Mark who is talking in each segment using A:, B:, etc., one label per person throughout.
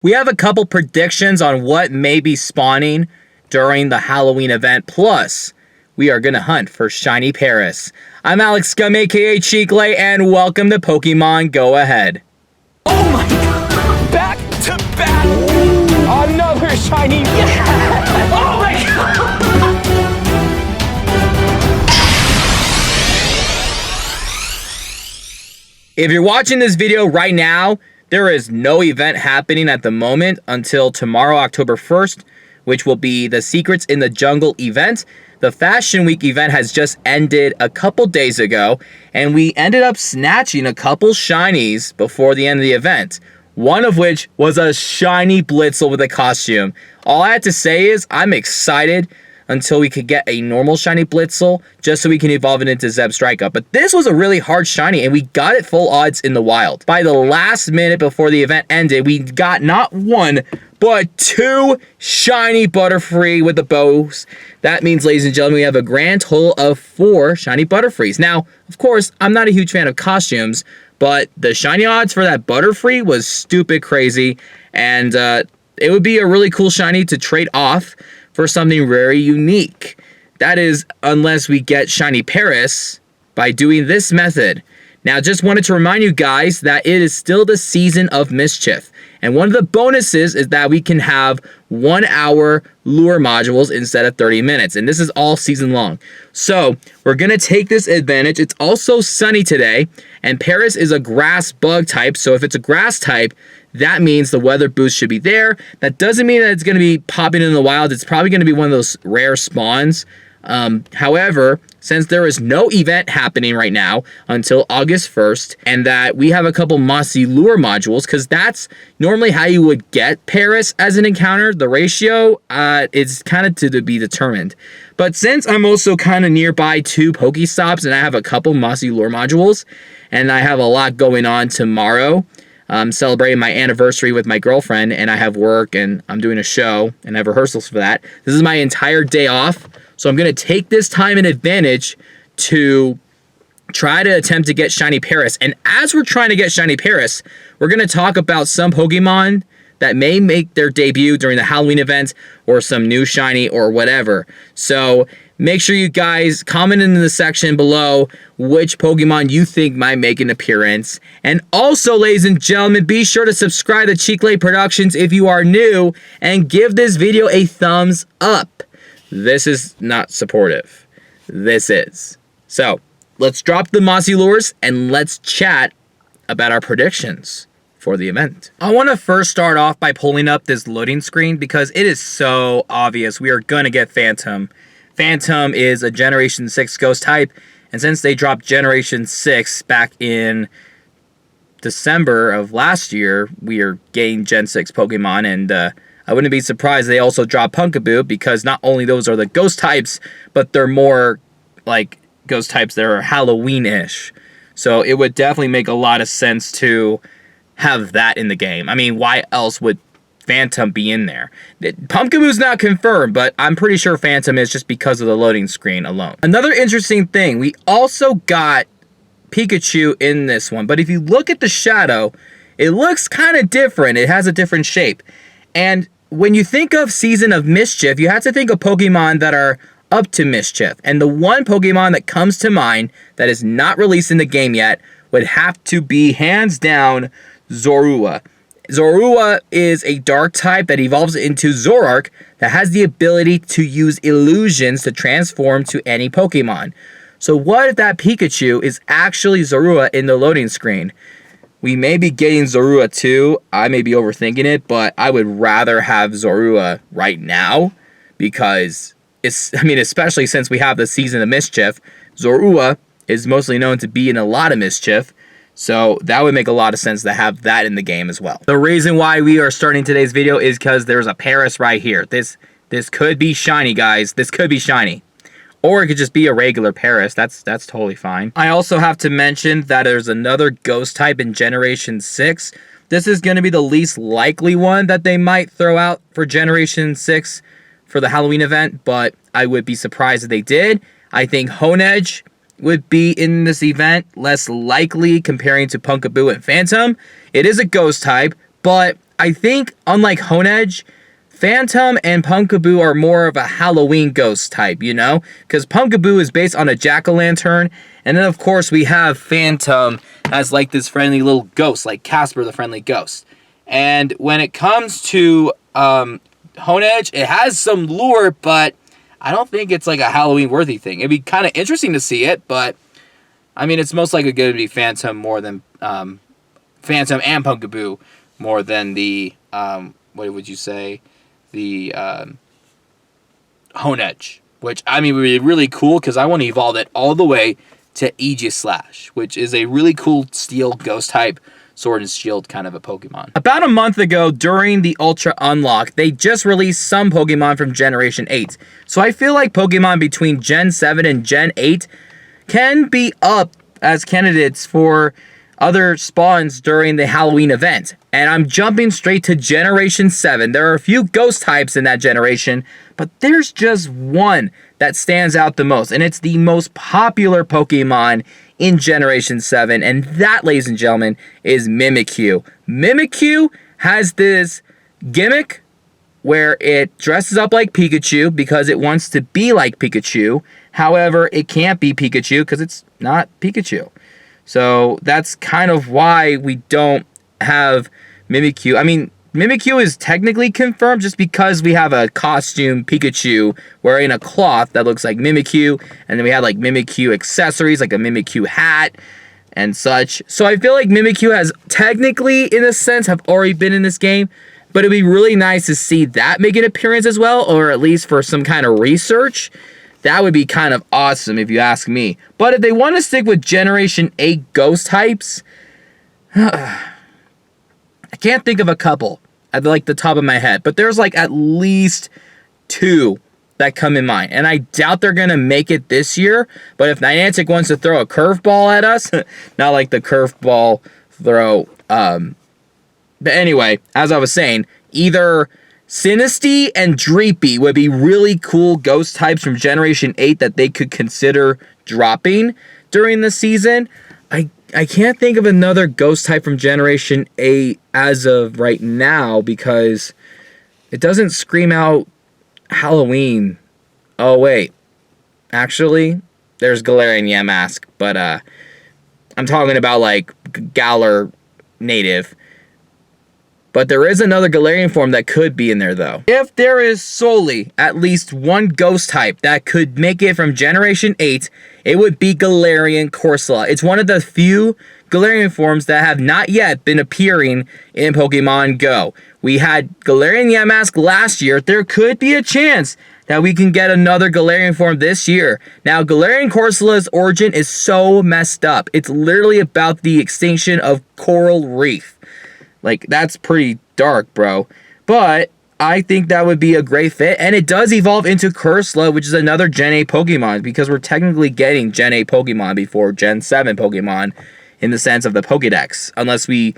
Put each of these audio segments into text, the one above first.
A: We have a couple predictions on what may be spawning during the Halloween event. Plus, we are going to hunt for Shiny Paris. I'm Alex Scum, aka Cheeklay, and welcome to Pokemon Go Ahead.
B: Oh my god! Back to back! Ooh. Another shiny! Yeah. Oh my god!
A: If you're watching this video right now, there is no event happening at the moment until tomorrow, October 1st, which will be the Secrets in the Jungle event. The Fashion Week event has just ended a couple days ago, and we ended up snatching a couple shinies before the end of the event. One of which was a shiny Blitzel with a costume. All I had to say is I'm excited until we could get a normal shiny Blitzel, just so we can evolve it into Zeb Strike Up. But this was a really hard shiny, and we got it full odds in the wild. By the last minute before the event ended, we got not one, but two shiny Butterfree with the bows. That means, ladies and gentlemen, we have a grand total of 4 shiny Butterfrees. Now, of course, I'm not a huge fan of costumes, but the shiny odds for that Butterfree was stupid crazy, and it would be a really cool shiny to trade off for something very unique. That is, unless we get Shiny Paris by doing this method. Now, just wanted to remind you guys that it is still the season of Mischief. And one of the bonuses is that we can have 1-hour lure modules instead of 30 minutes. And this is all season long. So, we're going to take this advantage. It's also sunny today. And Paris is a grass bug type. So, if it's a grass type, that means the weather boost should be there. That doesn't mean that it's going to be popping in the wild. It's probably going to be one of those rare spawns. However, since there is no event happening right now until August 1st, and that we have a couple mossy lure modules, because that's normally how you would get Paris as an encounter, the ratio is kind of to be determined. But since I'm also kind of nearby 2 Pokestops and I have a couple mossy lure modules, and I have a lot going on tomorrow, I'm celebrating my anniversary with my girlfriend, and I have work, and I'm doing a show, and I have rehearsals for that. This is my entire day off, so I'm going to take this time and advantage to try to attempt to get Shiny Paris. And as we're trying to get Shiny Paris, we're going to talk about some Pokemon that may make their debut during the Halloween event, or some new shiny, or whatever. So make sure you guys comment in the section below which Pokemon you think might make an appearance. And also, ladies and gentlemen, be sure to subscribe to Cheeklay Productions if you are new, and give this video a thumbs up. This is not supportive. This is. So, let's drop the mossy lures and let's chat about our predictions for the event. I want to first start off by pulling up this loading screen because it is so obvious we are going to get Phantom. Phantom is a Generation 6 ghost type, and since they dropped Generation 6 back in December of last year, we are getting Gen 6 Pokemon, and I wouldn't be surprised they also drop Punkaboo, because not only those are the ghost types, but they're more like ghost types that are Halloween-ish. So it would definitely make a lot of sense to have that in the game. I mean, why else would Phantom be in there? Pumpkaboo's not confirmed, but I'm pretty sure Phantom is, just because of the loading screen alone. Another interesting thing, we also got Pikachu in this one, but if you look at the shadow, it looks kind of different. It has a different shape. And when you think of Season of Mischief, you have to think of Pokemon that are up to mischief. And the one Pokemon that comes to mind that is not released in the game yet would have to be, hands down, Zorua. Zorua is a dark type that evolves into Zoroark that has the ability to use illusions to transform to any Pokemon. So what if that Pikachu is actually Zorua in the loading screen? We may be getting Zorua too. I may be overthinking it, but I would rather have Zorua right now, because especially since we have the Season of Mischief, Zorua is mostly known to be in a lot of mischief. So that would make a lot of sense to have that in the game as well. The reason why we are starting today's video is because there's a Paris right here. This could be shiny, guys. This could be shiny. Or it could just be a regular Paris. That's totally fine. I also have to mention that there's another ghost type in Generation 6. This is going to be the least likely one that they might throw out for Generation 6 for the Halloween event, but I would be surprised if they did. I think Honedge would be in this event, less likely comparing to Punkaboo and Phantom. It is a ghost type, but I think, unlike Honedge, Phantom and Pumpkaboo are more of a Halloween ghost type, you know? Because Pumpkaboo is based on a jack-o'-lantern, and then, of course, we have Phantom as, like, this friendly little ghost, like Casper the Friendly Ghost. And when it comes to Honedge, it has some lure, but I don't think it's, like, a Halloween-worthy thing. It'd be kind of interesting to see it, but, I mean, it's most likely going to be Phantom more than... Phantom and Pumpkaboo more than the... what would you say? The Honedge, which, I mean, would be really cool because I want to evolve it all the way to Aegislash, which is a really cool steel ghost type sword and shield kind of a Pokemon. About a month ago, during the Ultra Unlock, they just released some Pokemon from Generation 8. So I feel like Pokemon between Gen 7 and Gen 8 can be up as candidates for other spawns during the Halloween event. And I'm jumping straight to Generation 7. There are a few ghost types in that generation, but there's just one that stands out the most, and it's the most popular Pokemon in Generation 7, and that, ladies and gentlemen, is Mimikyu. Mimikyu has this gimmick where it dresses up like Pikachu because it wants to be like Pikachu. However, it can't be Pikachu because it's not Pikachu. So that's kind of why we don't have Mimikyu. I mean, Mimikyu is technically confirmed just because we have a costume Pikachu wearing a cloth that looks like Mimikyu, and then we have like Mimikyu accessories like a Mimikyu hat and such. So I feel like Mimikyu has technically, in a sense, have already been in this game, but it'd be really nice to see that make an appearance as well, or at least for some kind of research. That would be kind of awesome if you ask me. But if they want to stick with Generation 8 ghost types, I can't think of a couple at like the top of my head, but there's like at least 2 that come in mind. And I doubt they're going to make it this year, but if Niantic wants to throw a curveball at us, not like the curveball throw, but anyway, as I was saying, either Sinistea and Dreepy would be really cool ghost types from Generation 8 that they could consider dropping during the season. I can't think of another ghost type from Generation 8 as of right now because it doesn't scream out Halloween. Oh, wait. Actually, there's Galarian Mask, but I'm talking about like Galar native. But there is another Galarian form that could be in there, though. If there is solely at least one ghost type that could make it from Generation 8, it would be Galarian Corsola. It's one of the few Galarian forms that have not yet been appearing in Pokemon Go. We had Galarian Yamask last year. There could be a chance that we can get another Galarian form this year. Now, Galarian Corsola's origin is so messed up. It's literally about the extinction of Coral Reef. Like, that's pretty dark, bro. But I think that would be a great fit. And it does evolve into Corsola, which is another Gen 8 Pokemon, because we're technically getting Gen 8 Pokemon before Gen 7 Pokemon in the sense of the Pokedex, unless we,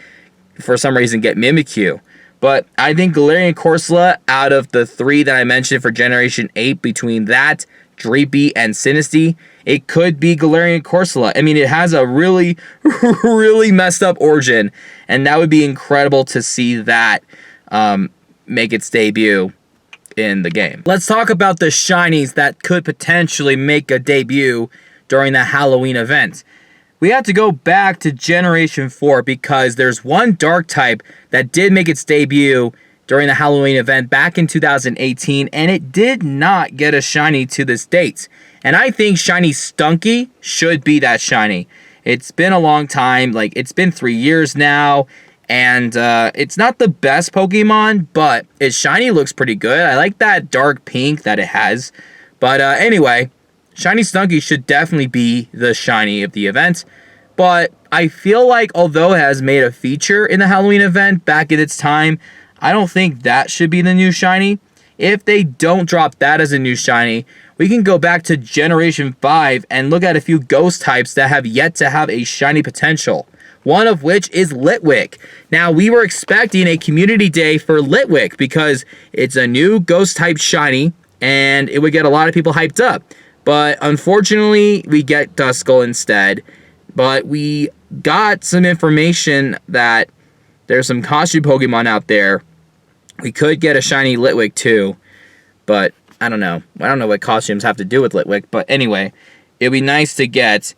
A: for some reason, get Mimikyu. But I think Galarian Corsola, out of the 3 that I mentioned for Generation 8, between that, Dreepy, and Sinistea, it could be Galarian Corsola. I mean, it has a really, really messed up origin, and that would be incredible to see that make its debut in the game. Let's talk about the shinies that could potentially make a debut during the Halloween event. We have to go back to Generation 4 because there's one dark type that did make its debut during the Halloween event back in 2018, and it did not get a shiny to this date. And I think Shiny Stunky should be that shiny. It's been a long time, like it's been 3 years now, and it's not the best Pokemon, but its shiny looks pretty good. I like that dark pink that it has. But anyway, Shiny Stunky should definitely be the shiny of the event. But I feel like although it has made a feature in the Halloween event back at its time, I don't think that should be the new shiny. If they don't drop that as a new shiny, we can go back to Generation 5 and look at a few ghost types that have yet to have a shiny potential. One of which is Litwick. Now, we were expecting a community day for Litwick because it's a new ghost type shiny and it would get a lot of people hyped up. But unfortunately, we get Duskull instead. But we got some information that there's some costume Pokemon out there. We could get a shiny Litwick too, but I don't know. I don't know what costumes have to do with Litwick, but anyway, it'd be nice to get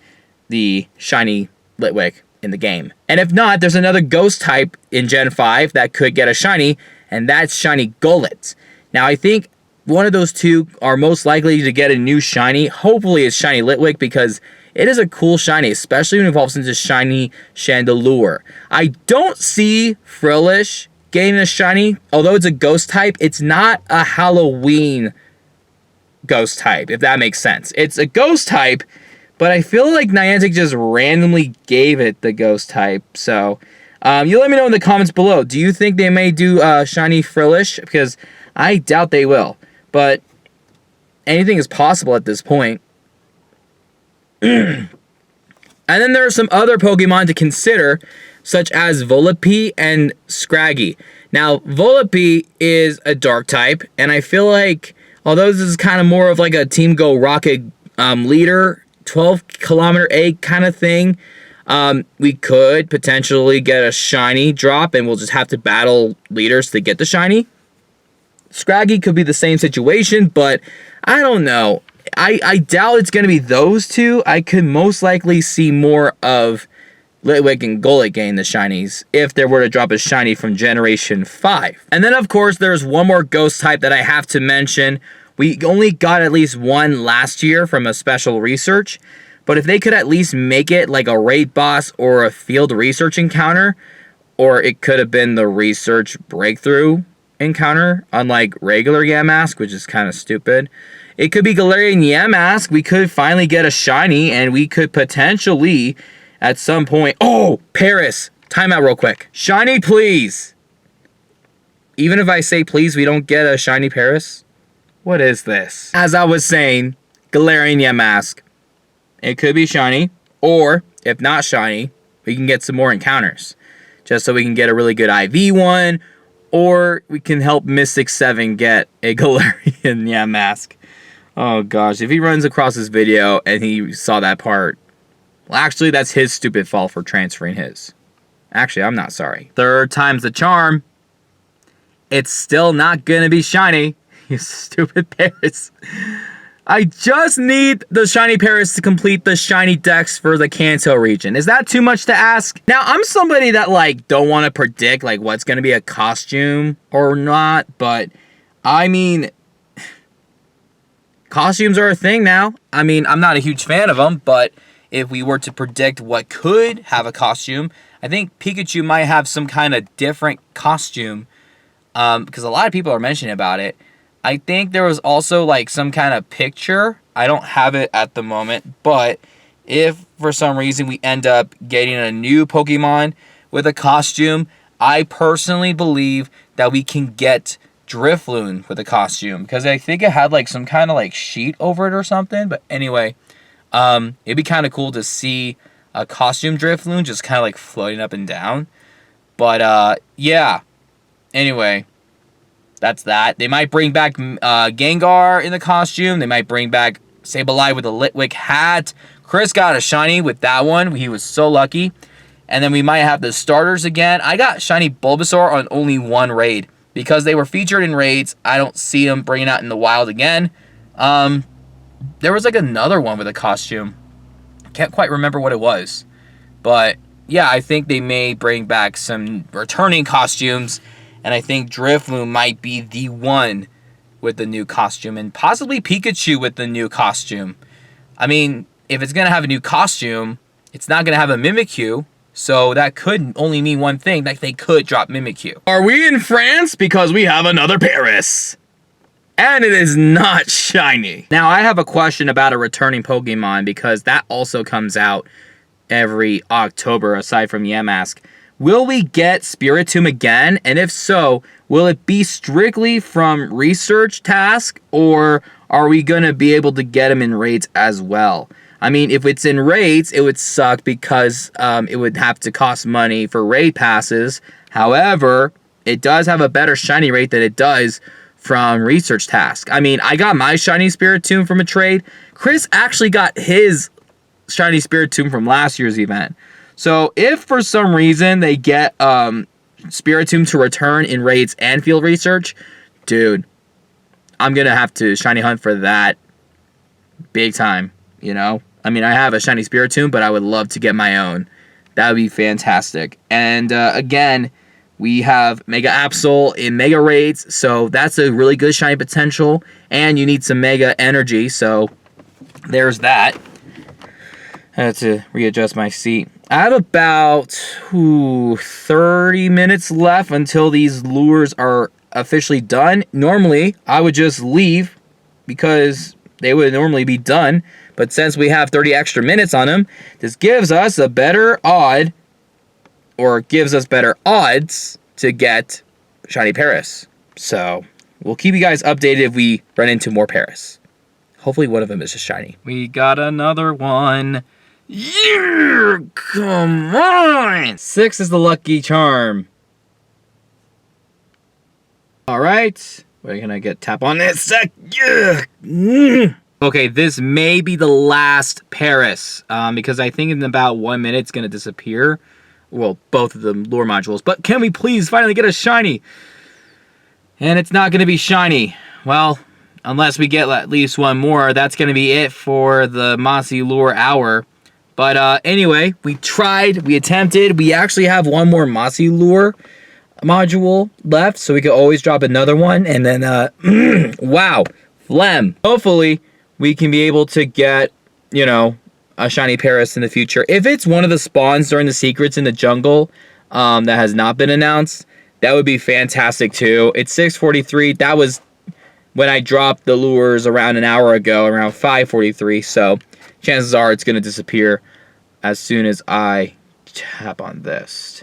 A: the shiny Litwick in the game. And if not, there's another ghost type in Gen 5 that could get a shiny, and that's shiny Golett. Now, I think one of those two are most likely to get a new shiny. Hopefully it's shiny Litwick, because it is a cool shiny, especially when it evolves into shiny Chandelure. I don't see Frillish getting a shiny. Although it's a ghost type, it's not a Halloween ghost type, if that makes sense. It's a ghost type, but I feel like Niantic just randomly gave it the ghost type. So, you let me know in the comments below. Do you think they may do shiny Frillish? Because I doubt they will. But anything is possible at this point. And then there are some other Pokemon to consider, such as Volipede and Scraggy. Now, Volipede is a dark type, and I feel like, although this is kind of more of like a Team Go Rocket leader, 12-kilometer egg kind of thing, we could potentially get a shiny drop, and we'll just have to battle leaders to get the shiny. Scraggy could be the same situation, but I don't know. I doubt it's going to be those two. I could most likely see more of Litwick and Golett getting the shinies if there were to drop a shiny from Generation 5. And then, of course, there's one more ghost type that I have to mention. We only got at least one last year from a special research, but if they could at least make it like a raid boss or a field research encounter, or it could have been the research breakthrough encounter, unlike regular Yamask, which is kind of stupid. It could be Galarian Mask. We could finally get a shiny, and we could potentially, at some point... Oh, Paris! Time out real quick. Shiny, please! Even if I say please, we don't get a shiny Paris? What is this? As I was saying, Galarian Mask. It could be shiny, or, if not shiny, we can get some more encounters. Just so we can get a really good IV one, or we can help Mystic 7 get a Galarian Mask. Oh gosh, if he runs across this video and he saw that part, well, actually, that's his stupid fault for transferring his. Actually, I'm not sorry. Third time's the charm. It's still not gonna be shiny. You stupid Paris. I just need the shiny Paris to complete the shiny dex for the Kanto region. Is that too much to ask? Now, I'm somebody that, like, don't want to predict, like, what's gonna be a costume or not, but, I mean... Costumes are a thing now. I mean, I'm not a huge fan of them, but if we were to predict what could have a costume, I think Pikachu might have some kind of different costume, because a lot of people are mentioning about it. I think there was also like some kind of picture. I don't have it at the moment, but if for some reason we end up getting a new Pokemon with a costume, I personally believe that we can get Drifloon with a costume, because I think it had like some kind of like sheet over it or something. But anyway, it'd be kind of cool to see a costume Drifloon just kind of like floating up and down. But yeah, anyway, that's that. They might bring back Gengar in the costume. They might bring back Sableye with a Litwick hat. Chris got a shiny with that one. He was so lucky. And then we might have the starters again. I got shiny Bulbasaur on only one raid, because they were featured in raids. I don't see them bringing out in the wild again. There was like another one with a costume. Can't quite remember what it was. But yeah, I think they may bring back some returning costumes. And I think Drifloon might be the one with the new costume. And possibly Pikachu with the new costume. I mean, if it's going to have a new costume, it's not going to have a Mimikyu. So that could only mean one thing, that they could drop Mimikyu. Are we in France? Because we have another Paris. And it is not shiny. Now, I have a question about a returning Pokemon, because that also comes out every October, aside from Yamask. Will we get Spiritomb again? And if so, will it be strictly from research task, or are we going to be able to get him in raids as well? I mean, if it's in raids, it would suck, because it would have to cost money for raid passes. However, it does have a better shiny rate than it does from research task. I mean, I got my shiny Spiritomb from a trade. Chris actually got his shiny Spiritomb from last year's event. So if for some reason they get Spiritomb to return in raids and field research, dude, I'm going to have to shiny hunt for that big time, you know? I mean, I have a shiny Spiritomb, but I would love to get my own. That would be fantastic. And again, we have Mega Absol in Mega Raids, so that's a really good shiny potential. And you need some Mega Energy, so there's that. I had to readjust my seat. I have about 30 minutes left until these lures are officially done. Normally, I would just leave because they would normally be done. But since we have 30 extra minutes on them, this gives us a better odd, or gives us better odds to get shiny Paris. So we'll keep you guys updated if we run into more Paris. Hopefully one of them is just shiny. We got another one. Yeah, come on. 6 is the lucky charm. All right. Where can I get tap on this? Yeah. Okay, this may be the last Paris, because I think in about 1 minute it's going to disappear. Well, both of the lure modules. But can we please finally get a shiny? And it's not going to be shiny. Well, unless we get at least one more, that's going to be it for the Mossy Lure Hour. But anyway, we tried, we attempted. We actually have one more Mossy Lure module left, so we could always drop another one. And then, wow, phlegm. Hopefully, we can be able to get, you know, a shiny Paris in the future. If it's one of the spawns during the secrets in the jungle that has not been announced, that would be fantastic too. It's 6:43. That was when I dropped the lures around an hour ago, around 5:43. So chances are it's going to disappear as soon as I tap on this.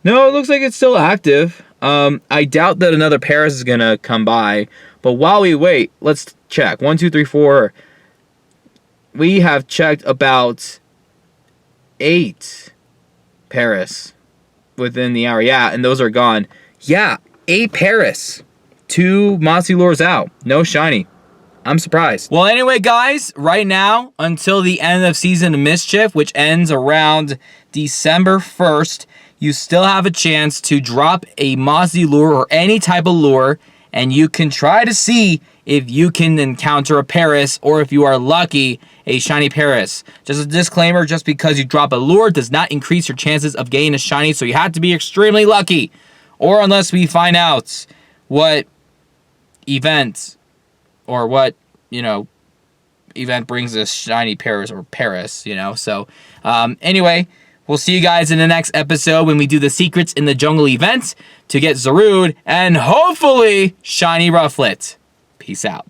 A: No, it looks like it's still active. I doubt that another Paris is going to come by. But while we wait, let's check. 1, 2, 3, 4. We have checked about 8 Paris within the hour. Yeah, and those are gone. Yeah, 8 Paris. 2 Mossy Lures out. No shiny. I'm surprised. Well, anyway, guys, right now, until the end of Season of Mischief, which ends around December 1st, you still have a chance to drop a Mossy Lure or any type of lure, and you can try to see if you can encounter a Paris, or if you are lucky, a shiny Paris. Just a disclaimer, just because you drop a lure does not increase your chances of getting a shiny, so you have to be extremely lucky. Or unless we find out what event, or what, you know, event brings us shiny Paris or Paris, you know. So, anyway, we'll see you guys in the next episode when we do the Secrets in the Jungle event to get Zarude and hopefully shiny Rufflet. Peace out.